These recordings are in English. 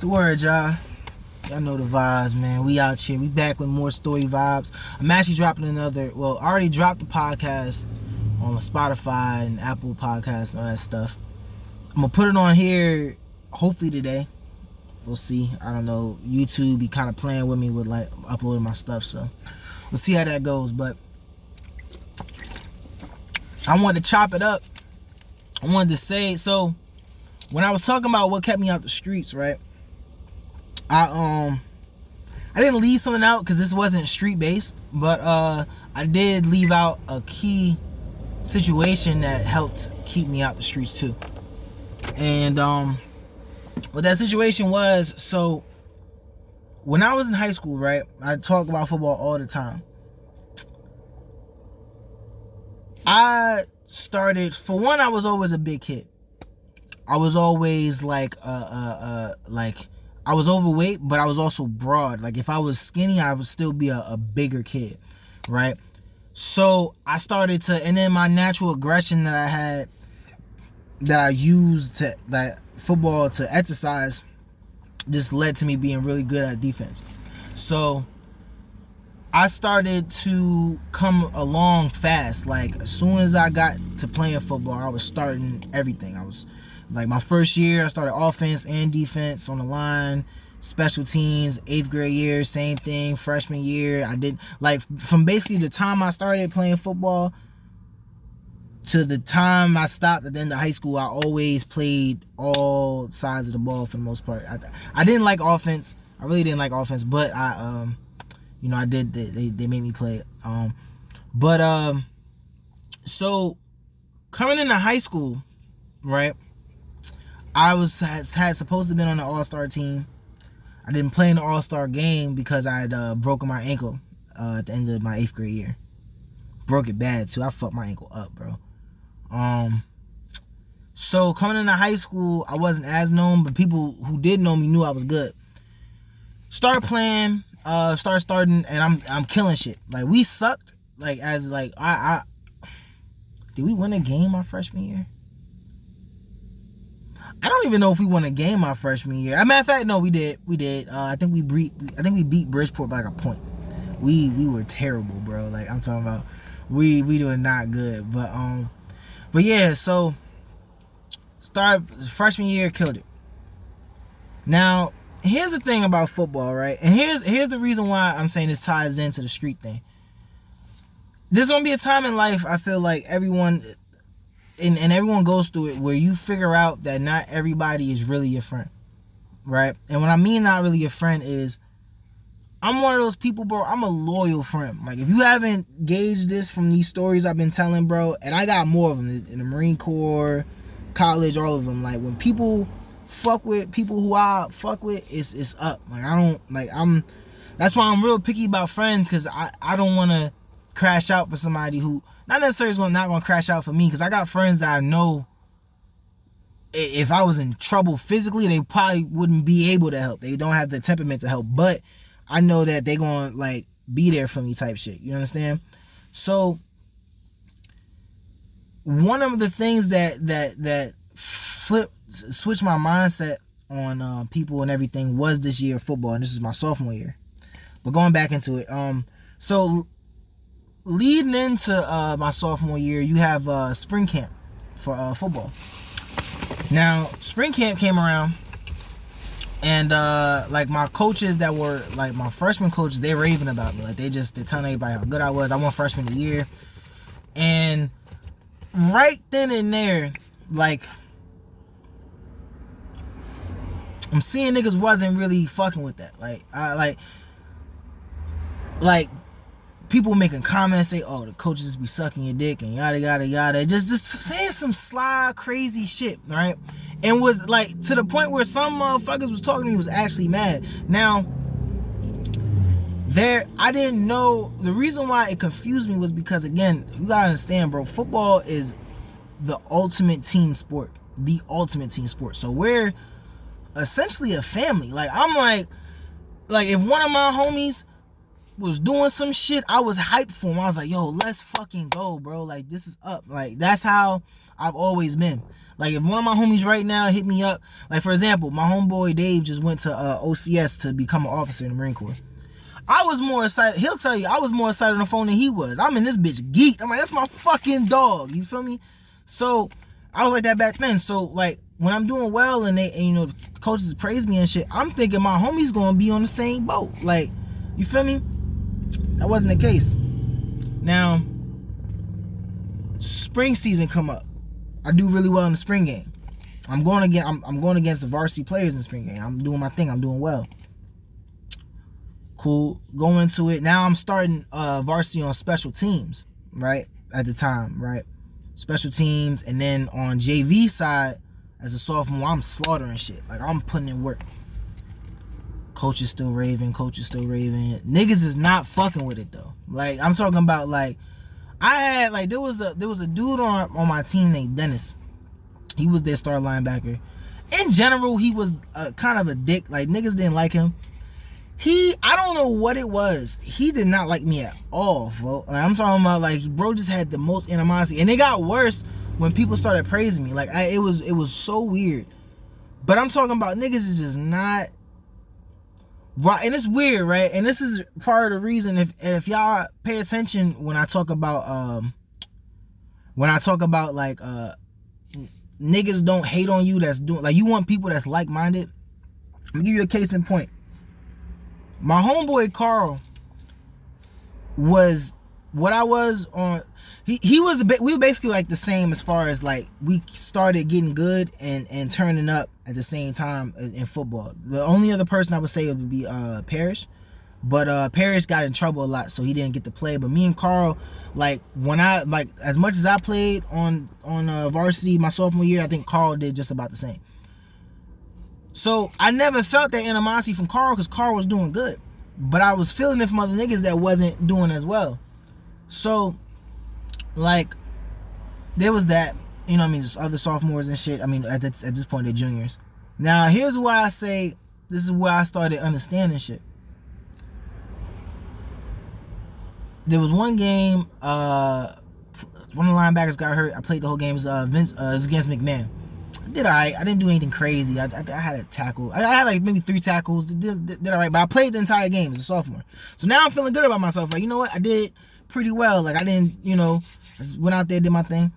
the word, y'all? Y'all know the vibes, man. We out here. We back with more story vibes. I'm actually dropping another. Well, I already dropped the podcast on Spotify and Apple Podcasts and all that stuff. I'm gonna put it on here hopefully today. We'll see. I don't know. YouTube be kind of playing with me with like uploading my stuff, so we'll see how that goes. But I wanted to chop it up. I wanted to say, so when I was talking about what kept me out the streets, right? I didn't leave something out because this wasn't street based, but I did leave out a key situation that helped keep me out the streets too. And what that situation was, so when I was in high school, right, I talk about football all the time. I started, for one, I was always a big kid. I was always like I was overweight, but I was also broad. Like if I was skinny, I would still be a bigger kid, right? So I started to, and then my natural aggression that I had, that I used to, like football to exercise, just led to me being really good at defense. So I started to come along fast. Like as soon as I got to playing football, I was starting everything. I was like, my first year, I started offense and defense on the line, special teams. 8th grade year, same thing. Freshman year, I did, like, from basically the time I started playing football to the time I stopped at the end of high school, I always played all sides of the ball for the most part. I didn't like offense. I really didn't like offense, but I did. They made me play. So coming into high school, right? I had supposed to have been on the All-Star team. I didn't play in the All-Star game because I had broken my ankle at the end of my 8th grade year. Broke it bad too. I fucked my ankle up, bro. So coming into high school, I wasn't as known, but people who did know me knew I was good. Started playing, starting, and I'm killing shit. Like we sucked. Like as like I did we win a game my freshman year? I don't even know if we won a game my freshman year. As a matter of fact, no, we did. I think we beat Bridgeport by like a point. We were terrible, bro. Like I'm talking about, we were not good. But yeah. So start freshman year, killed it. Now here's the thing about football, right? And here's the reason why I'm saying this ties into the street thing. There's gonna be a time in life, I feel like everyone. And everyone goes through it, where you figure out that not everybody is really your friend, right? And when I mean not really your friend is, I'm one of those people, bro, I'm a loyal friend. Like if you haven't gauged this from these stories I've been telling, bro, and I got more of them in the Marine Corps, college, all of them. Like when people fuck with people who I fuck with, it's up. Like that's why I'm real picky about friends, because I don't want to crash out for somebody who not necessarily not gonna crash out for me, because I got friends that I know if I was in trouble physically, they probably wouldn't be able to help. They don't have the temperament to help, but I know that they gonna like be there for me type shit. You understand? So one of the things that switched my mindset on people and everything was this year of football, and this is my sophomore year. But going back into it, so leading into my sophomore year, you have spring camp for football. Now, spring camp came around, and like my coaches that were like my freshman coaches, they raving about me. Like they're telling everybody how good I was. I won freshman of the year, and right then and there, like I'm seeing niggas wasn't really fucking with that. Like I like people making comments, say, oh, the coaches be sucking your dick and yada yada yada, just saying some sly crazy shit, right? And was like to the point where some motherfuckers was talking to me was actually mad. Now I didn't know the reason why it confused me was because, again, you gotta understand, bro, football is the ultimate team sport. So we're essentially a family. Like I'm like if one of my homies was doing some shit, I was hyped for him. I was like, yo, let's fucking go, bro. Like this is up. Like that's how I've always been. Like, if one of my homies right now hit me up, like, for example, my homeboy Dave just went to OCS to become an officer in the Marine Corps. I was more excited. He'll tell you, I was more excited on the phone than he was. I'm in this bitch geeked. I'm like, that's my fucking dog. You feel me? So, I was like that back then. So, like, when I'm doing well and the coaches praise me and shit, I'm thinking my homie's gonna be on the same boat. Like, you feel me? That wasn't the case. Now, spring season come up. I do really well in the spring game. I'm going against the varsity players in the spring game. I'm doing my thing. I'm doing well. Cool. Go into it. Now I'm starting varsity on special teams, right? At the time, right? Special teams, and then on JV side, as a sophomore, I'm slaughtering shit. Like, I'm putting in work. Coach is still raving. Niggas is not fucking with it though. Like, I'm talking about, like, I had, like, there was a dude on my team named Dennis. He was their star linebacker. In general, he was kind of a dick. Like, niggas didn't like him. I don't know what it was. He did not like me at all, bro. Like, I'm talking about, like, bro just had the most animosity. And it got worse when people started praising me. Like, it was so weird. But I'm talking about niggas is just not right. And it's weird, right? And this is part of the reason, if y'all pay attention when I talk about like niggas don't hate on you, that's doing, like, you want people that's like-minded. I'm gonna give you a case in point. My homeboy Carl was what I was on. He was a bit. We were basically like the same as far as, like, we started getting good and turning up at the same time in football. The only other person I would say would be Parrish, but Parrish got in trouble a lot, so he didn't get to play. But me and Carl, like, when I, like, as much as I played on varsity my sophomore year, I think Carl did just about the same. So I never felt that animosity from Carl because Carl was doing good, but I was feeling it from other niggas that wasn't doing as well. So, like, there was that, you know what I mean, just other sophomores and shit. I mean, at this point, they're juniors. Now, here's why I say this is where I started understanding shit. There was one game, one of the linebackers got hurt. I played the whole game. It was against McMahon. I did alright. I didn't do anything crazy. I had a tackle. I had like maybe 3 tackles. Did alright, but I played the entire game as a sophomore. So now I'm feeling good about myself. Like, you know what? I did pretty well. Like, I didn't, I just went out there, did my thing.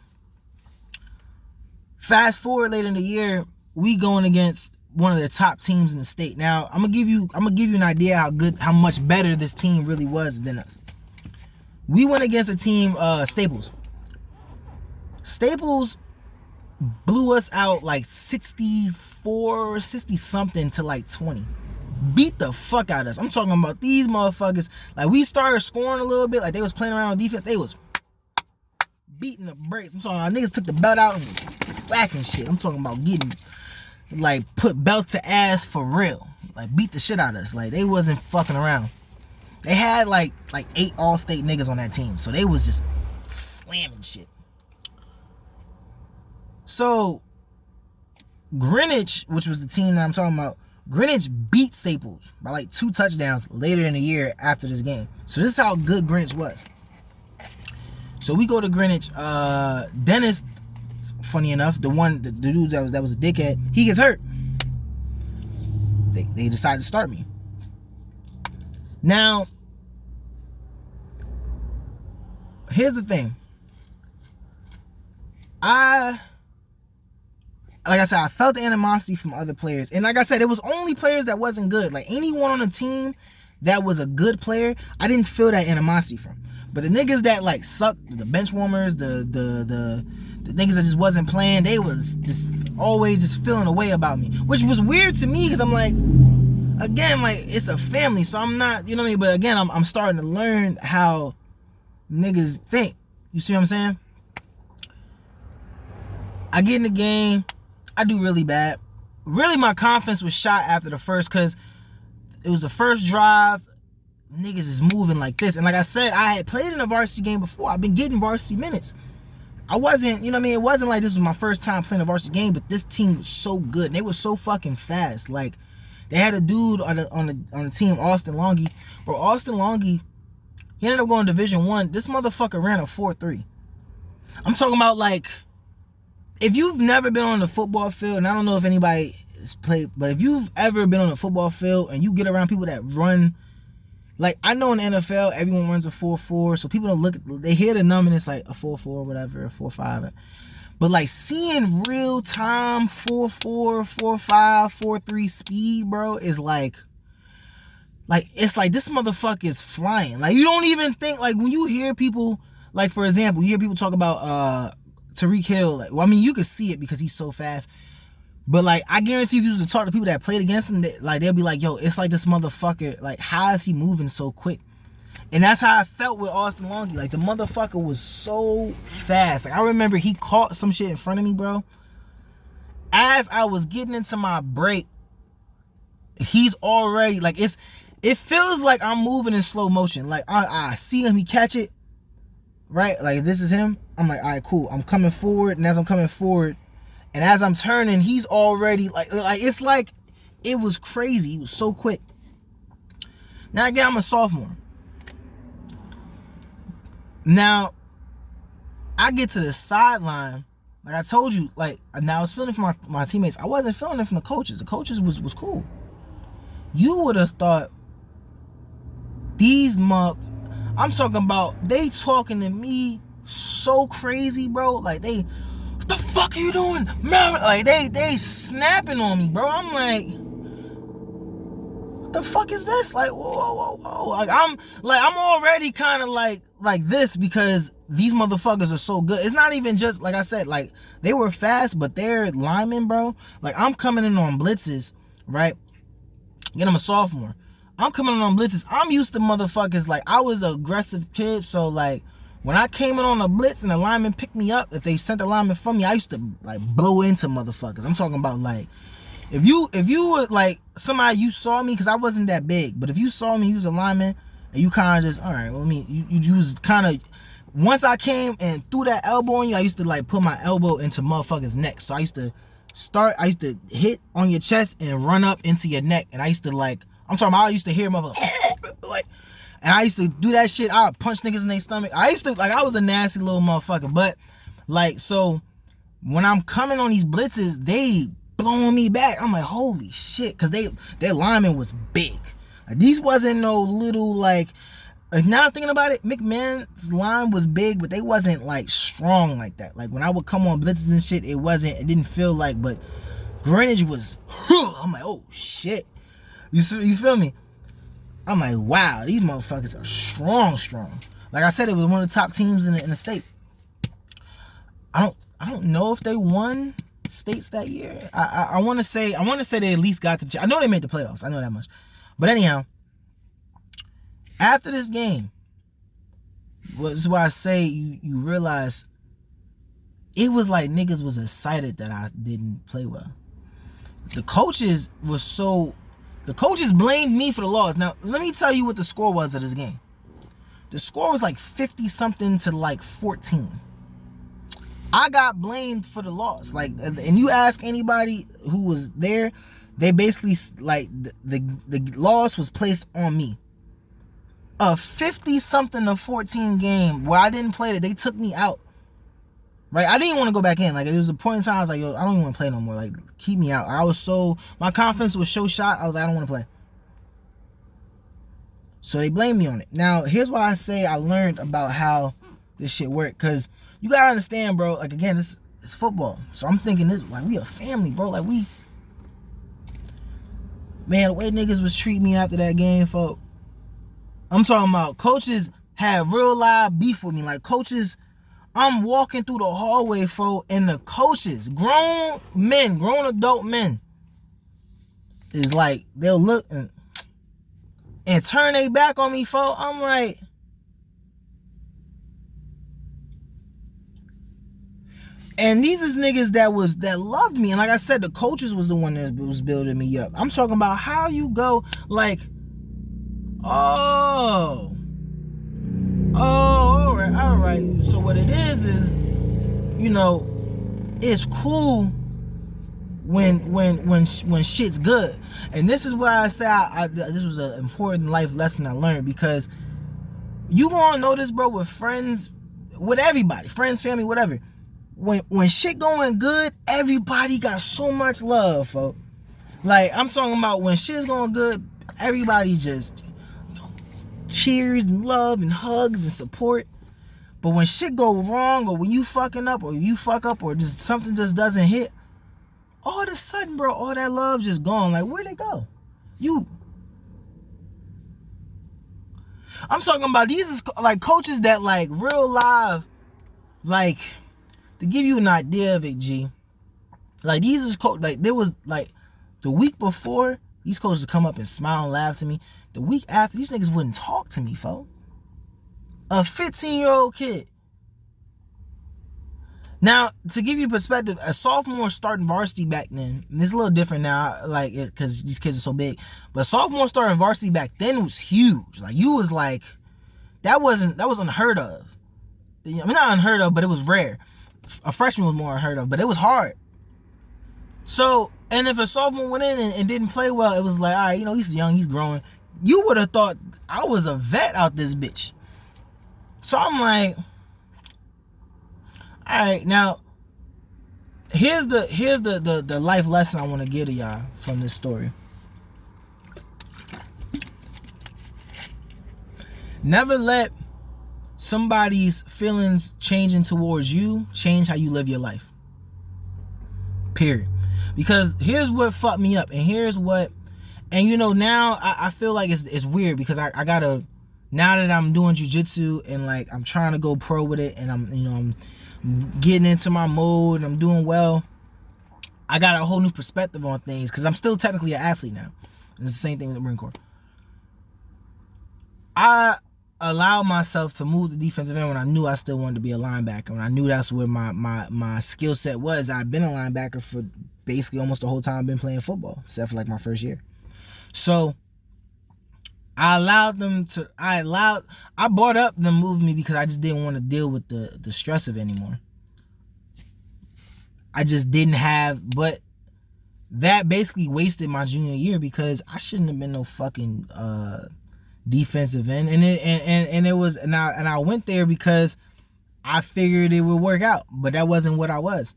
Fast forward later in the year, we going against one of the top teams in the state. Now, I'm gonna give you an idea how much better this team really was than us. We went against a team, Staples. Staples blew us out like 60 something to like 20. Beat the fuck out of us. I'm talking about these motherfuckers. Like, we started scoring a little bit, like they was playing around on defense. They was beating the brakes. I'm talking about niggas took the belt out and was whacking shit. I'm talking about getting, like, put belt to ass for real. Like, beat the shit out of us. Like, they wasn't fucking around. They had like 8 all-state niggas on that team. So they was just slamming shit. So, Greenwich, which was the team that I'm talking about, Greenwich beat Staples by like 2 touchdowns later in the year after this game. So this is how good Greenwich was. So we go to Greenwich. Dennis, funny enough, the dude that was a dickhead, he gets hurt. They decide to start me. Now, here's the thing. Like I said, I felt the animosity from other players. And like I said, it was only players that wasn't good. Like, anyone on the team that was a good player, I didn't feel that animosity from. But the niggas that, like, sucked, the bench warmers, the niggas that just wasn't playing, they was just always just feeling a way about me. Which was weird to me because I'm like, again, like, it's a family, so I'm not, you know what I mean? But again, I'm starting to learn how niggas think. You see what I'm saying? I get in the game. I do really bad. Really, my confidence was shot after the first, because it was the first drive. Niggas is moving like this. And like I said, I had played in a varsity game before. I've been getting varsity minutes. I wasn't, you know what I mean? It wasn't like this was my first time playing a varsity game, but this team was so good. And they were so fucking fast. Like, they had a dude on the team, Austin Longy. Bro, Austin Longy, he ended up going to Division 1. This motherfucker ran a 4.3. I'm talking about, like, if you've never been on the football field, and I don't know if anybody has played, but if you've ever been on a football field and you get around people that run, like I know in the NFL everyone runs a 4.4, so people don't look, they hear the number and it's like a 4.4, whatever, a 4.5. But like seeing real time 4.4, 4.5, 4.3 speed, bro, is like it's like this motherfucker is flying. Like you don't even think, like when you hear people, like for example, you hear people talk about Tyreek Hill. Like, well, I mean, you can see it because he's so fast. But like, I guarantee if you used to talk to people that played against him, like they'll be like, "Yo, it's like this motherfucker. Like, how is he moving so quick?" And that's how I felt with Austin Longy. Like the motherfucker was so fast. Like I remember he caught some shit in front of me, bro. As I was getting into my break, he's already like it feels like I'm moving in slow motion. Like I see him, he catch it, right? Like if this is him, I'm like, all right, cool. I'm coming forward, and as I'm coming forward, and as I'm turning, he's already like it's like it was crazy. He was so quick. Now again, I'm a sophomore. Now I get to the sideline. Like I told you, like now I was feeling it from my teammates. I wasn't feeling it from the coaches. The coaches was cool. You would have thought these I'm talking about, they talking to me so crazy, bro. Like what the fuck are you doing, man? Like they snapping on me, bro. I'm like, what the fuck is this? Like, whoa. Like I'm already kind of like this because these motherfuckers are so good. It's not even just, like I said, like they were fast, but they're linemen, bro. Like I'm coming in on blitzes, right? Again, I'm a sophomore. I'm coming in on blitzes. I'm used to motherfuckers. Like I was an aggressive kid, so like when I came in on a blitz and the lineman picked me up, if they sent the lineman from me, I used to like blow into motherfuckers. I'm talking about like if you were like somebody, you saw me, because I wasn't that big, but if you saw me, you was a lineman, and you kind of just, all right, well, I mean, you was kind of, once I came and threw that elbow on you, I used to like put my elbow into motherfuckers' neck. So I used to hit on your chest and run up into your neck, and I used to like, I'm talking about, I used to hear motherfuckers like, and I used to do that shit. I would punch niggas in their stomach. I used to, like, I was a nasty little motherfucker. But, like, so, when I'm coming on these blitzes, they blowing me back. I'm like, holy shit. Because their lineman was big. Like, these wasn't no little, like, now I'm thinking about it, McMahon's line was big, but they wasn't, like, strong like that. Like, when I would come on blitzes and shit, it didn't feel like, but Greenwich was, I'm like, oh, shit. You feel me? I'm like, wow, these motherfuckers are strong. Like I said, it was one of the top teams in the state. I don't know if they won states that year. I want to say they at least got to. I know they made the playoffs. I know that much. But anyhow, after this game, this is why I say you realize it was like niggas was excited that I didn't play well. The coaches blamed me for the loss. Now, let me tell you what the score was of this game. The score was like 50-something to like 14. I got blamed for the loss. Like, and you ask anybody who was there, they basically, like, the loss was placed on me. A 50-something to 14 game where I didn't play it, they took me out. Right, I didn't want to go back in. Like, it was a point in time I was like, yo, I don't even want to play no more. Like, keep me out. My confidence was so shot. I was like, I don't want to play. So they blamed me on it. Now, here's why I say I learned about how this shit worked. Because you gotta understand, bro. Like, again, it's football. So I'm thinking this, like, we a family, bro. Like, man, the way niggas was treating me after that game, folk. I'm talking about coaches had real live beef with me. Like, coaches, I'm walking through the hallway, folk, and the coaches, grown adult men, is like, they'll look and turn their back on me, folk. I'm like, and these is niggas that loved me. And like I said, the coaches was the one that was building me up. I'm talking about how you go, like, all right. So what it is, you know, it's cool when shit's good. And this is why I say this was an important life lesson I learned, because you gonna notice, bro, with friends, with everybody, friends, family, whatever, when shit going good, everybody got so much love, folks. Like, I'm talking about when shit's going good, everybody just cheers and love and hugs and support. But when shit go wrong, or when you fucking up, or you fuck up, or just something just doesn't hit, all of a sudden, bro, all that love just gone. Like, where'd it go? I'm talking about these is like coaches that like real live, like, to give you an idea of it, G. Like, these is like, there was like the week before, these coaches would come up and smile and laugh to me. The week after, these niggas wouldn't talk to me, folks. A 15-year-old kid. Now, to give you perspective, a sophomore starting varsity back then, and it's a little different now, like, because these kids are so big, but sophomore starting varsity back then was huge. Like, you was like, that was unheard of. I mean, not unheard of, but it was rare. A freshman was more unheard of, but it was hard. So, and if a sophomore went in and didn't play well, it was like, all right, you know, he's young, he's growing. You would have thought I was a vet out this bitch. So I'm like, all right, now here's the life lesson I want to give to y'all from this story. Never let somebody's feelings changing towards you change how you live your life. Period. Because here's what fucked me up, and here's what, and you know, now I feel like it's weird because I gotta, now that I'm doing jiu-jitsu and like I'm trying to go pro with it, and I'm getting into my mode and I'm doing well, I got a whole new perspective on things because I'm still technically an athlete now. It's the same thing with the Marine Corps. I allowed myself to move the defensive end when I knew I still wanted to be a linebacker, when I knew that's where my skill set was. I've been a linebacker for basically almost the whole time I've been playing football, except for like my first year. So I brought up them moving me because I just didn't want to deal with the stress of it anymore. I just didn't have, but that basically wasted my junior year because I shouldn't have been no fucking defensive end, and I went there because I figured it would work out, but that wasn't what I was.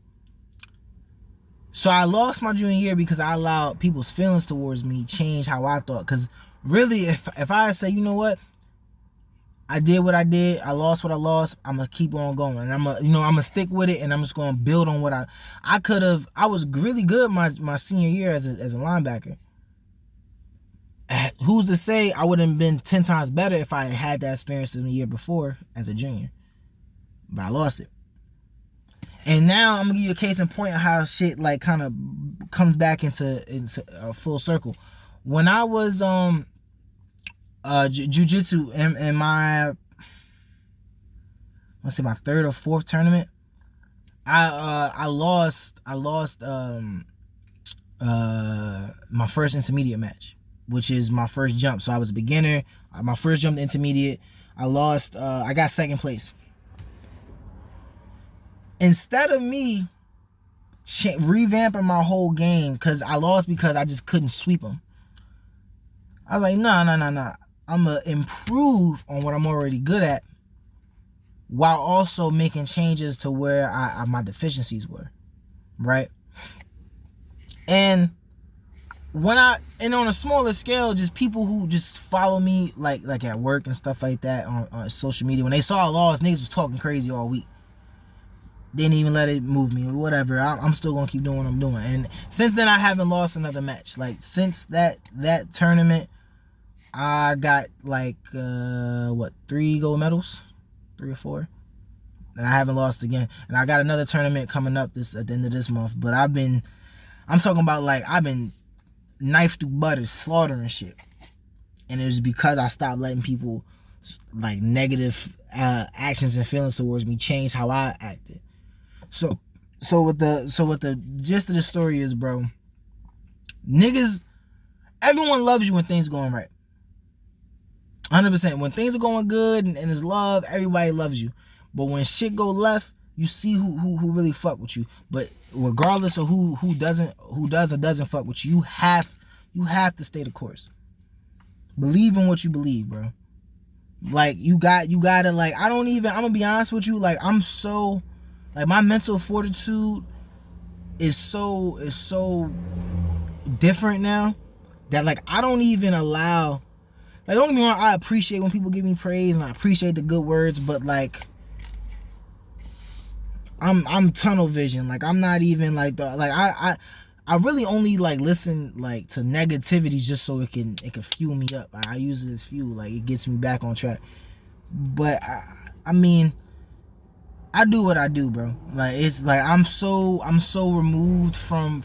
So I lost my junior year because I allowed people's feelings towards me change how I thought. Because really, if I say, you know what, I did what I did, I lost what I lost, I'm gonna keep on going, and I'm gonna stick with it, and I'm just gonna build on what I could have. I was really good my senior year as a linebacker. Who's to say I would have been 10 times better if I had that experience the year before as a junior? But I lost it. And now I'm gonna give you a case in point of how shit like kind of comes back into a full circle. When I was jiu-jitsu in my, let's say my third or fourth tournament, I lost my first intermediate match, which is my first jump. So I was a beginner. My first jump to intermediate, I lost. I got second place. Instead of me revamping my whole game because I lost because I just couldn't sweep them, I was like, nah. I'm going to improve on what I'm already good at while also making changes to where my deficiencies were, right? And on a smaller scale, just people who just follow me like at work and stuff like that on social media, when they saw I lost, niggas was talking crazy all week. Didn't even let it move me or whatever. I'm still gonna keep doing what I'm doing. And since then, I haven't lost another match. Like, since that tournament, I got like 3 gold medals, 3 or 4, and I haven't lost again. And I got another tournament coming up at the end of this month. But I'm talking about, like, I've been knife through butter, slaughtering shit, and it was because I stopped letting people like negative actions and feelings towards me change how I acted. So what the gist of the story is, bro, niggas, everyone loves you when things are going right. 100%. When things are going good and it's love, everybody loves you. But when shit go left, you see who really fuck with you. But regardless of who does or doesn't fuck with you, you have to stay the course. Believe in what you believe, bro. Like, you gotta, like, I'm gonna be honest with you, like, I'm so, Like my mental fortitude is so different now that like I don't even allow, like don't get me wrong, I appreciate when people give me praise and I appreciate the good words, but like I'm tunnel vision. Like I'm not even like the like I really only like listen like to negativities just so it can fuel me up. I use it as fuel, like it gets me back on track. But I mean, I do what I do, bro. Like it's like I'm so removed from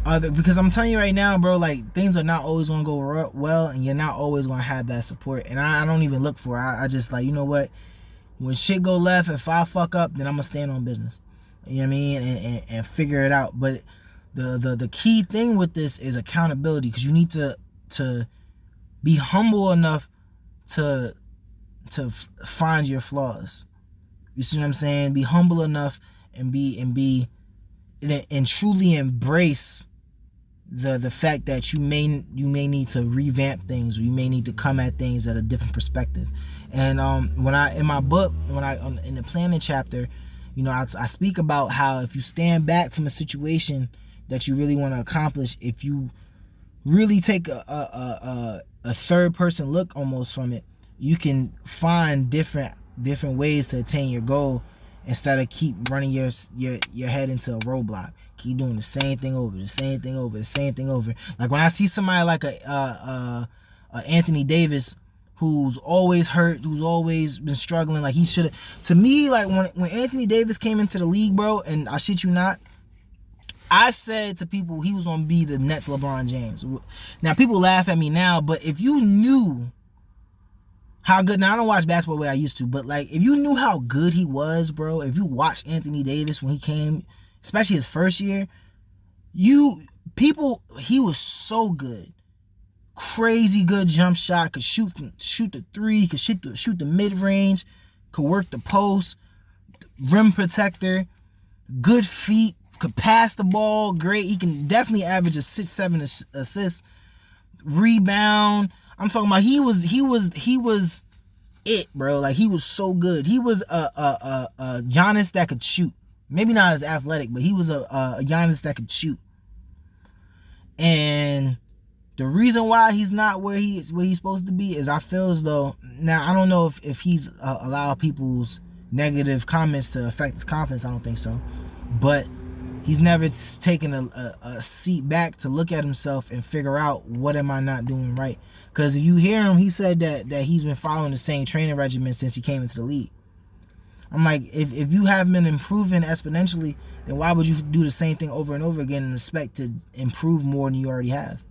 other, because I'm telling you right now, bro, like things are not always gonna go well, and you're not always gonna have that support. And I don't even look for it. I just like, you know what? When shit go left, if I fuck up, then I'm gonna stand on business. You know what I mean? And figure it out. But the key thing with this is accountability, because you need to be humble enough to find your flaws. You see what I'm saying? Be humble enough and truly embrace the fact that you may need to revamp things, or you may need to come at things at a different perspective. And when I in my book, in the planning chapter, you know, I speak about how if you stand back from a situation that you really want to accomplish, if you really take a third person look almost from it, you can find different ways to attain your goal, instead of keep running your head into a roadblock. Keep doing the same thing over. Like when I see somebody like a Anthony Davis, who's always hurt, who's always been struggling, like he should have. To me, like when Anthony Davis came into the league, bro, and I shit you not, I said to people he was gonna be the Nets LeBron James. Now people laugh at me now, but if you knew how good, now I don't watch basketball the way I used to, but like if you knew how good he was, bro, if you watched Anthony Davis when he came, especially his first year, he was so good. Crazy good jump shot, could shoot the three, could shoot the mid-range, could work the post, rim protector, good feet, could pass the ball, great. He can definitely average a 6-7 assists, rebound. I'm talking about he was it, bro. Like he was so good. He was a Giannis that could shoot. Maybe not as athletic, but he was a Giannis that could shoot. And the reason why he's not where he's supposed to be is I feel as though, now I don't know if he's allowed people's negative comments to affect his confidence. I don't think so, but he's never taken a seat back to look at himself and figure out, what am I not doing right? Because if you hear him, he said that he's been following the same training regimen since he came into the league. I'm like, if you have been improving exponentially, then why would you do the same thing over and over again and expect to improve more than you already have?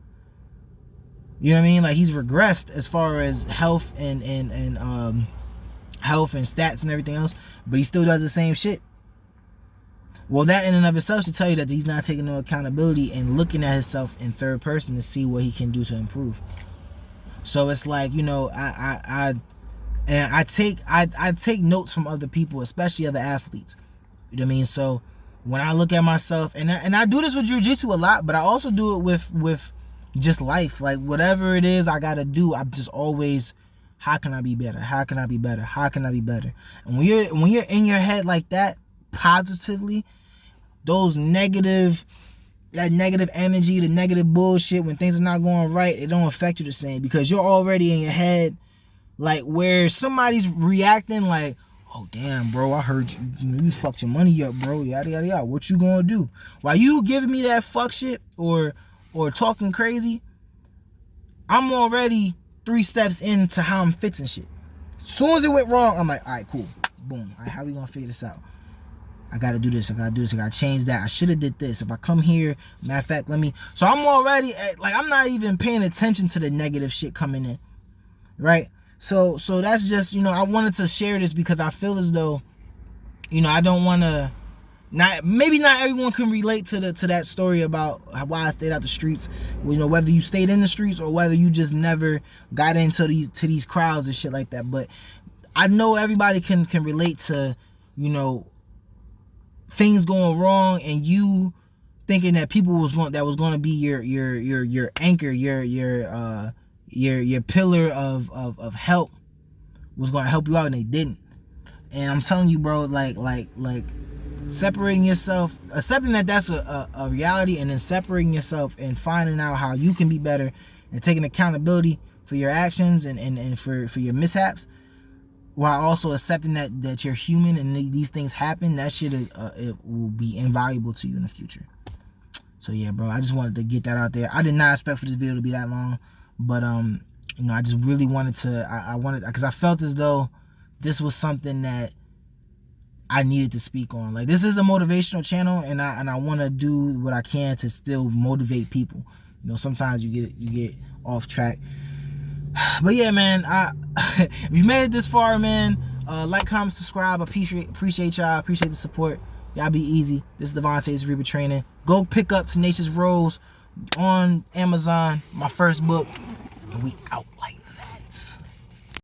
You know what I mean? Like he's regressed as far as health and health and stats and everything else, but he still does the same shit. Well, that in and of itself should tell you that he's not taking no accountability and looking at himself in third person to see what he can do to improve. So it's like, you know, I take notes from other people, especially other athletes. You know what I mean? So when I look at myself, and I do this with jiu-jitsu a lot, but I also do it with just life. Like whatever it is I gotta do, I'm just always, how can I be better? How can I be better? How can I be better? And when you're in your head like that, positively, that negative energy, the negative bullshit, when things are not going right, it don't affect you the same, because you're already in your head, like where somebody's reacting like, oh damn, bro, I heard you fucked your money up, bro, yada yada yada, what you gonna do? While you giving me that fuck shit or talking crazy, I'm already 3 steps into how I'm fixing shit. As soon as it went wrong, I'm like, all right, cool, boom, all right, how we gonna figure this out? I gotta do this, I gotta change that, I should have did this, if I come here, matter of fact, so I'm already like, I'm not even paying attention to the negative shit coming in, right? So that's just, you know, I wanted to share this because I feel as though, you know, I don't want to, maybe not everyone can relate to that story about why I stayed out the streets, you know, whether you stayed in the streets or whether you just never got into these crowds and shit like that, but I know everybody can relate to, you know, things going wrong and you thinking that people was going to be your anchor, your pillar of help, was going to help you out, and they didn't. And I'm telling you, bro, like separating yourself, accepting that that's a reality, and then separating yourself and finding out how you can be better and taking accountability for your actions and for your mishaps, while also accepting that you're human and these things happen. That shit it will be invaluable to you in the future. So yeah, bro, I just wanted to get that out there. I did not expect for this video to be that long, but you know, I just really wanted to, I wanted, because I felt as though this was something that I needed to speak on. Like, this is a motivational channel, and I want to do what I can to still motivate people. You know, sometimes you get off track. But yeah, man, if you made it this far, man, like, comment, subscribe. Appreciate y'all. Appreciate the support. Y'all be easy. This is Devontae's Reaper Training. Go pick up Tenacious Rose on Amazon, my first book, and we out like